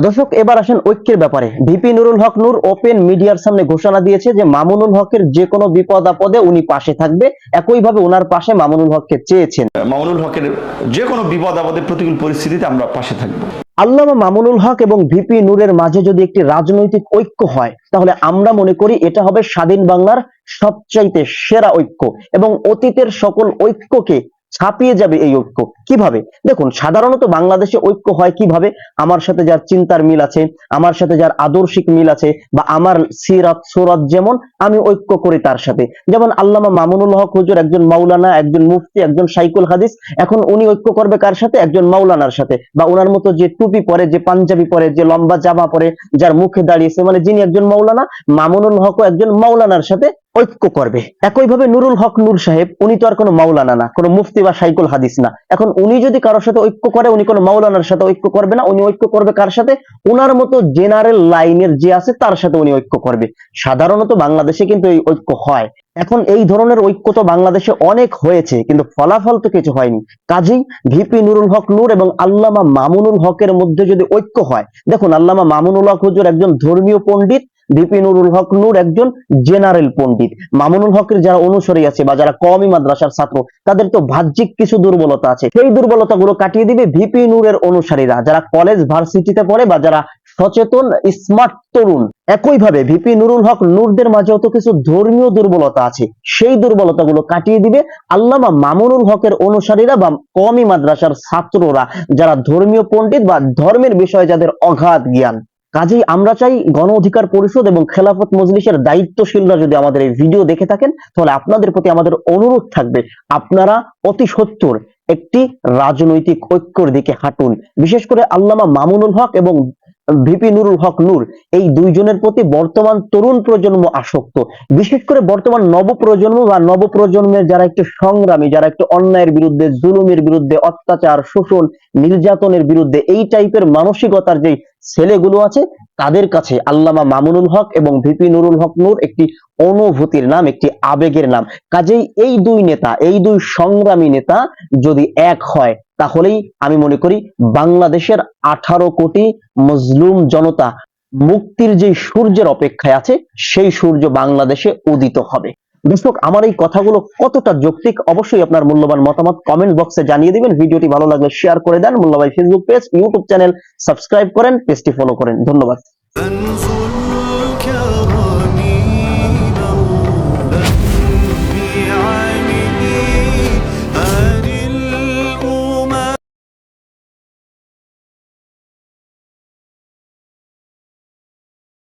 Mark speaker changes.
Speaker 1: দর্শক, এবার আসেন ঐক্যের ব্যাপারে। ভিপি নুরুল হক নূর ওপেন মিডিয়ার সামনে ঘোষণা দিয়েছে যে মামুনুল হকের যে কোনো বিপদ আপদে উনি পাশে থাকবে। একইভাবে ওনার পাশে মামুনুল হককে চেয়েছেন।
Speaker 2: মামুনুল হকের যে কোনো বিপদ আপদে প্রতিকূল পরিস্থিতিতে আমরা পাশে থাকবো।
Speaker 1: আল্লামা মামুনুল হক এবং ভিপি নূরের মাঝে যদি একটি রাজনৈতিক ঐক্য হয়, তাহলে আমরা মনে করি এটা হবে স্বাধীন বাংলার সবচাইতে সেরা ঐক্য এবং অতীতের সকল ঐক্যকে ছাপিয়ে যাবে এই ঐক্য। কিভাবে? দেখুন, সাধারণত বাংলাদেশে ঐক্য হয় কিভাবে? আমার সাথে যার চিন্তার মিল আছে, আমার সাথে যার আদর্শিক মিল আছে, বা আমার সিরাত সুরাত যেমন, আমি ঐক্য করি তার সাথে। যেমন আল্লামা মামুনুল হক হুজুর একজন মাওলানা, একজন মুফতি, একজন শাইখুল হাদিস। এখন উনি ঐক্য করবে কার সাথে? একজন মাওলানার সাথে। বা ওনার মতো যে টুপি পরে, যে পাঞ্জাবি পরে, যে লম্বা জামা পরে, যার মুখে দাঁড়িয়েছে, মানে যিনি একজন মাওলানা, মামুনুল হকও একজন মাওলানার সাথে ঐক্য করবে। একইভাবে নুরুল হক নূর সাহেব, উনি তো আর কোনো মাওলানা না, কোনো মুফতি বা শাইখুল হাদিস না। এখন উনি যদি কারোর সাথে ঐক্য করে, উনি কোনো মাওলানার সাথে ঐক্য করবে না। উনি ঐক্য করবে কার সাথে? উনার মতো জেনারেল লাইনের যে আছে তার সাথে উনি ঐক্য করবে। সাধারণত বাংলাদেশে কিন্তু এই ঐক্য হয়। এখন এই ধরনের ঐক্য তো বাংলাদেশে অনেক হয়েছে, কিন্তু ফলাফল তো কিছু হয়নি। কাজেই ভিপি নুরুল হক নূর এবং আল্লামা মামুনুল হকের মধ্যে যদি ঐক্য হয়, দেখুন, আল্লামা মামুনুল হক হুজুর একজন ধর্মীয় পণ্ডিত, ভিপি নুরুল হক নূর একজন জেনারেল পণ্ডিত। মামুনুল হকের যারা অনুসারী আছে বা যারা কওমি মাদ্রাসার ছাত্র, তাদের তো বাহ্যিক কিছু দুর্বলতা আছে, সেই দুর্বলতাগুলো কাটিয়ে দিবে ভিপি নূরের অনুসারীরা, যারা কলেজ ভার্সিটিতে পড়ে বা যারা সচেতন স্মার্ট তরুণ। একইভাবে ভিপি নুরুল হক নূরদের মাঝেও তো কিছু ধর্মীয় দুর্বলতা আছে, সেই দুর্বলতাগুলো কাটিয়ে দিবে আল্লামা মামুনুল হকের অনুসারীরা বা কওমি মাদ্রাসার ছাত্ররা, যারা ধর্মীয় পণ্ডিত বা ধর্মের বিষয়ে যাদের অগাধ জ্ঞান। কাজেই আমরা চাই গণ অধিকার পরিষদ এবং খেলাফত মজলিসের দায়িত্বশীলরা যদি আমাদের এই ভিডিও দেখে থাকেন, তাহলে আপনাদের প্রতি আমাদের অনুরোধ থাকবে, আপনারা অতি সত্বর একটি রাজনৈতিক ঐক্যর দিকে হাঁটুন। বিশেষ করে আল্লামা মামুনুল হক এবং ভিপি নুরুল হক নূর, এই দুইজনের প্রতি বর্তমান তরুণ প্রজন্ম আসক্ত। বিশেষ করে বর্তমান নবপ্রজন্ম বা নবপ্রজন্মের যারা একটু সংগ্রামী, যারা একটু অন্যায়ের বিরুদ্ধে, জুলুমের বিরুদ্ধে, অত্যাচার, শোষণ, নির্যাতনের বিরুদ্ধে এই টাইপের মানসিকতার যে ছেলেগুলো আছে, তাদের কাছে আল্লামা মামুনুল হক এবং ভিপি নুরুল হক নূর একটি অনুভূতির নাম, একটি আবেগের নাম। কাজেই এই দুই নেতা, এই দুই সংগ্রামী নেতা যদি এক হয়, তাহলেই আমি মনে করি বাংলাদেশের 18 কোটি মজলুম জনতা মুক্তির যে সূর্যের অপেক্ষায় আছে, সেই সূর্য বাংলাদেশে উদিত হবে। দর্শক, আমার এই কথাগুলো কতটা যৌক্তিক, অবশ্যই আপনার মূল্যবান মতামত কমেন্ট বক্সে জানিয়ে দিবেন। ভিডিওটি ভালো লাগলে শেয়ার করে দেন। মোল্লা ভাই Facebook page, YouTube channel subscribe করেন, পেজটি ফলো করেন। ধন্যবাদ।